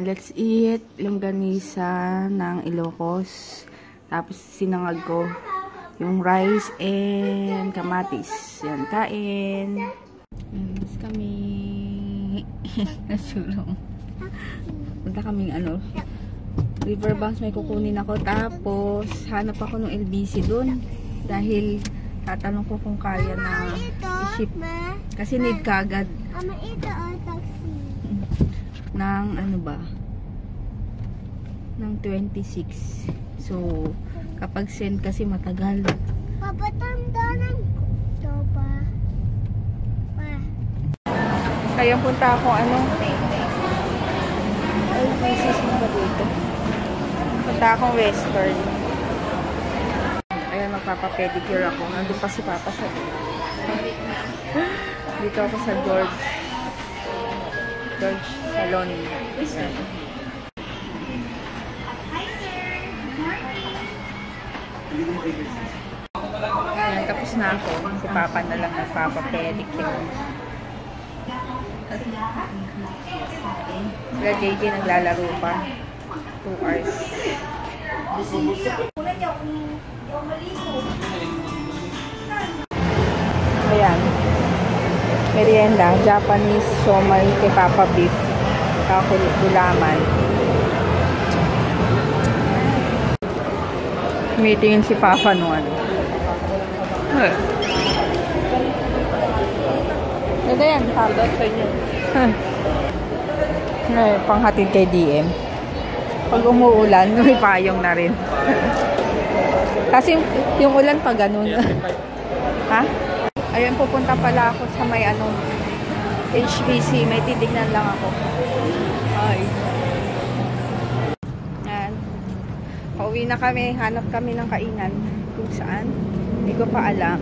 Yan, let's eat longganisa ng Ilocos. Tapos sinangag ko yung rice and kamatis. Yan, kain. Mas kami nasulong. Punta kaming Riverbanks, may kukunin ako. Tapos hanap ako ng LBC dun. Dahil tatanong ko kung kaya na i-ship. Kasi need kagad. Ng ng 26. So kapag send kasi matagal. Papatanda ng topa. Kaya punta ako ay places mo ba dito? Punta akong Western. Ayan, magpapapedicure ako. Nandun pa si Papa sa dito ako sa George Salon. Ayan, tapos na ako. Si Papa na lang nagpapapedicure. Sila JJ naglalaro pa. 2 hours. Ayan. Merienda. Japanese siomai kay Papa Beef. Gulaman. Meetingin si Papa noon. Ganda yan. Papa sa inyo. Panghatid kay DM. Pag umuulan, may payong na rin. Kasi yung ulan pa ganun. Ha? Ayun, pupunta pala ako sa may HBC. May titignan lang ako. Ay. Yan. Pauwi na kami. Hanap kami ng kainan. Kung saan. Hindi ko pa alam.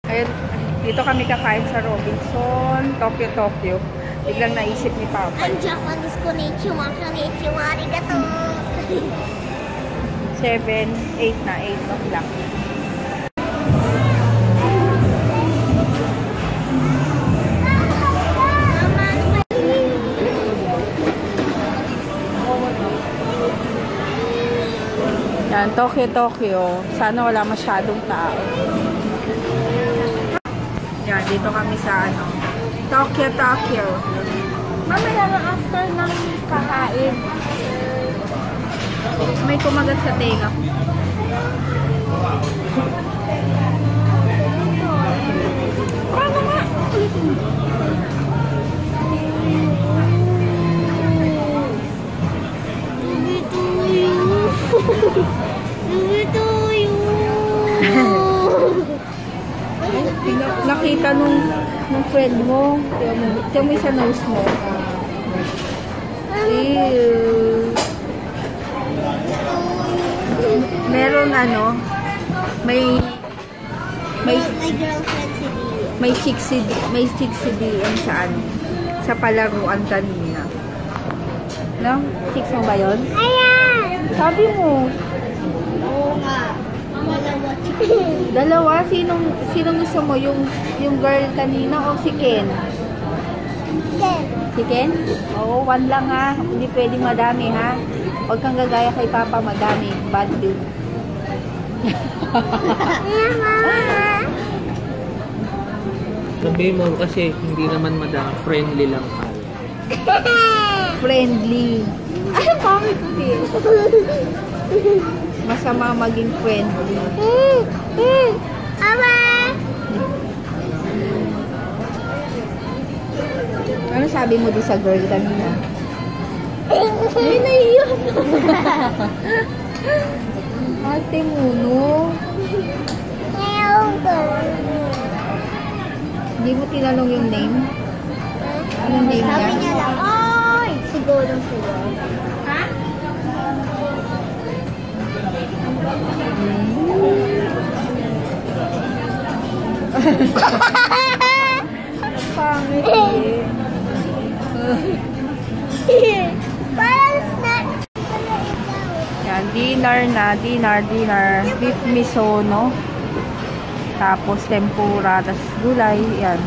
Ayun. Dito kami kakain sa Robinson, Tokyo. Biglang naisip ni Papa. Ang Japanese konnichiwa, arigato. 7, 8 na, 8 o'clock. Yan, Tokyo. Sana wala masyadong tao. Yan, dito kami sa Tokyo. Mamaya na after ng kakain. May kumagat sa tenga. Paano nga? Nakita nung friend mo. Tiyo mo sa nose mo. Ew. Meron may girlfriend si Dio. may chick si DM sa palaruan kanina. No? Chicks mo ba yun? Ayan! Sabi mo. Oo nga. Dalawa? Sinong gusto mo? Yung girl kanina o si Ken? Ken. Si Ken? Oo, 1 lang ha. Hindi pwedeng madami ha. Huwag kang gagaya kay Papa, madami. Bad dude. Ayan, Mama. Sabi mo kasi hindi naman madami. Friendly lang pala. Friendly. Ay, pangit ko din. Masama maging friendly. Ama! Ano sabi mo di sa girl kanina? Ay, naiyak. Ate mo, no? Hindi mo tinanong yung name? Anong name niya? Sabi niya lang, ay! Siguro. Ha? Pangit eh. Parang snack. Yan, dinner. Beef miso, no? Tapos tempura, tapos gulay. Yan.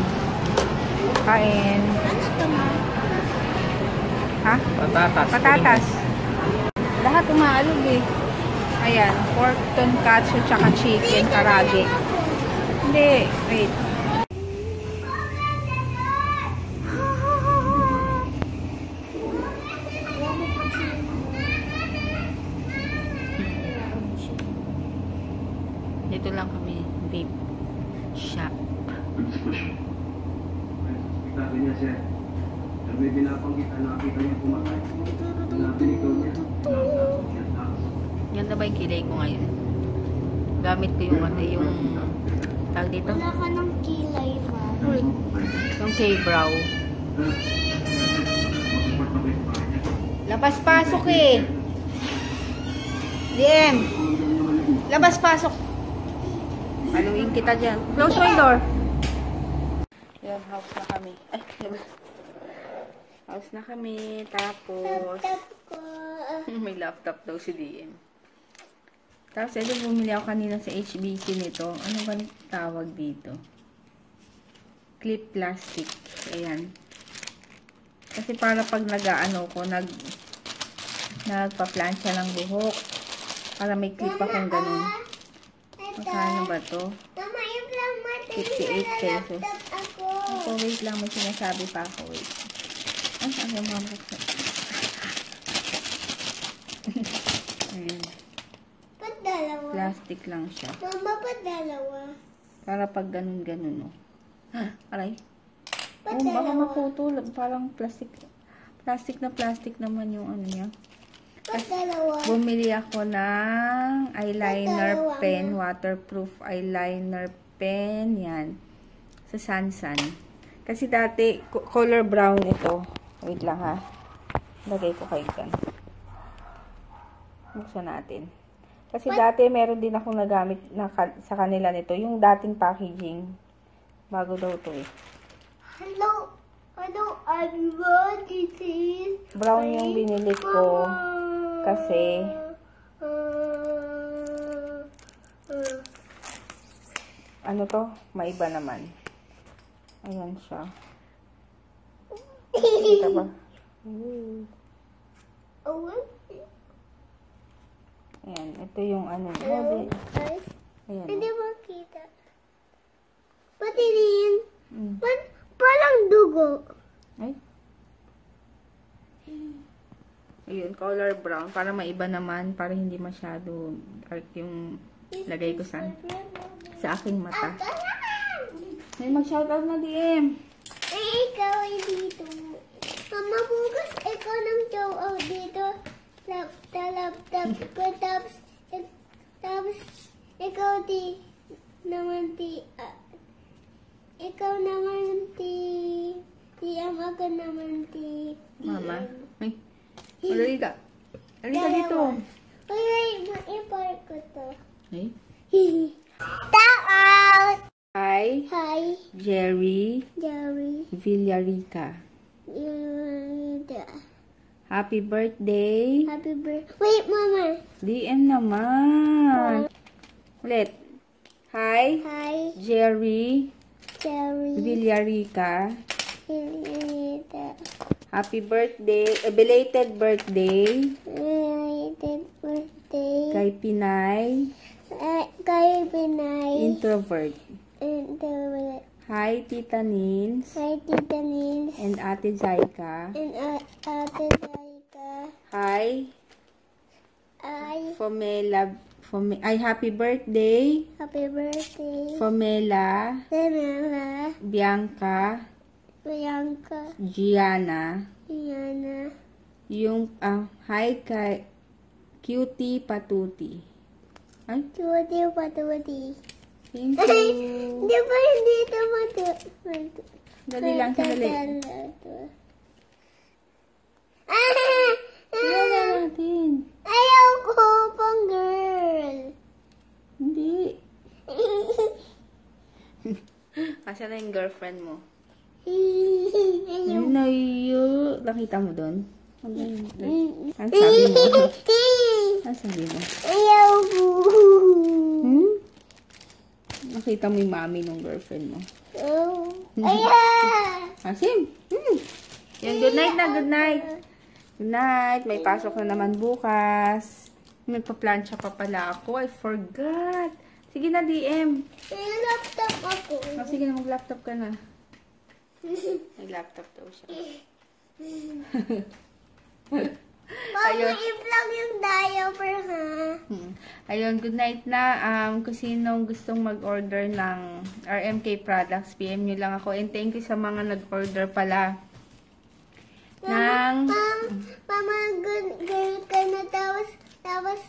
Kain. Ito ma. Ha? Patatas. Patatas. Lahat umaalog eh. Ayan, pork tonkatsu tsaka chicken karage. Hindi, wait. Dito lang kami, vape shop. Sabi niya siya, sabi binapanggit, nakakita niya kumakain. Napinikaw niya. Ganda ba yung kilay ko ngayon? Gamit ko yung ano, yung tag dito. Wala ka ng kilay ma. Yung K-brow. Labas-pasok eh. DM. Labas-pasok. Paluin kita dyan. Close my door. Yan, house na kami. Ay, house na kami. Tapos, Tap ko. may laptop daw si DM. Tapos, ito bumili ako kanina sa HBC nito. Ano ba tawag dito? Clip plastic. Ayan. Kasi para pag nag-ano ko, nagpa-plancha ng buhok. Para may clip akong ganun. Magkano ba to? Mama, yung lang mati. 58 pesos. Ako. Ako, wait lang. May sinasabi pa ako. Wait. Ay, saan yung mama ko? Ayan. Ba't dalawa? Plastic lang siya. Mama, ba't dalawa? Para pag ganun-ganun, no? Aray. Ba't Oh, baka dalawa? maputol. Parang plastic. Plastic naman yung ano niya. Ba't dalawa? Bumili ako ng eyeliner Dalawa pen. nga. Waterproof eyeliner pen. Yan. Sa Sansan. Kasi dati, color brown ito. Wait lang ha. Lagay ko kayo dyan. Buksan natin. Kasi dati, meron din akong nagamit sa kanila nito. Yung dating packaging. Bago daw to eh. Hello, everyone. This is Brown yung binili ko. Kasi, ano to? Maiba naman. Ayan siya. Kita ba? Ayan. Ito yung ano. Ayan. Hindi makita. Pati din. Mm. Parang dugo. Ay. Ayun, color brown. Para maiba naman. Para hindi masyado dark yung lagay ko sa aking mata. May mag-shoutout na DM. Eh, ikaw ay dito. Mama, bukas ikaw ng shoutout dito. Tapos, ikaw naman ako naman Mama. Ay. Dali ka. Dali ka dito. Uy, maipark ko to. Ay. Shoutout! Hi, Hi, Jerry Jerry. Villarica. Yun. Happy birthday. Happy birthday. Wait, Mama. DM naman. Ulit. Hi, Hi, Jerry Jerry. Villarica. Yun. Happy birthday. Belated birthday. Happy birthday. Kay Pinay. Kay Pinay. Introvert. Hi, Tita Nins. Hi, Tita Nils. And Ate Zaika. And Ate Zaika. Hi, Hi, Ay, happy birthday. happy birthday. Fomela, Samela, Bianca, Bianca, Gianna. Yana. Yung, hi kay Cutie Patuti. Ay, Tuwati, patuwati. thank Ay, you. di ba hindi ito Dali lang, sandali. Wala natin. Ayaw ko pang girl. Hindi. Asa na yung girlfriend mo? Ayaw. Yun na yun. Nakita mo doon? Ang sabi mo? Ang sabi mo? Ayaw ko. Hmm? Nakita mo yung mami ng girlfriend mo? Ayaw. Asim? Hmm. Yun, good night na, good night. Good night. May pasok na naman bukas. May pa-plancha pa pala ako. I forgot. Sige na, DM. May laptop ako. Oh, sige na, mag-laptop ka na. Nag-laptop daw siya. Mama, i-vlog yung diaper, ha? Ayun, good night na. Kung sinong gustong mag-order ng RMK products, PM nyo lang ako. And thank you sa mga nag-order pala. Mama, good girl ka na. Tapos,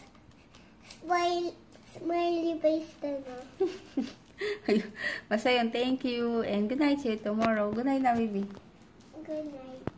smiley face na. Ayun. Basta yun, thank you. And good night, see you tomorrow. Good night na, baby. Good night.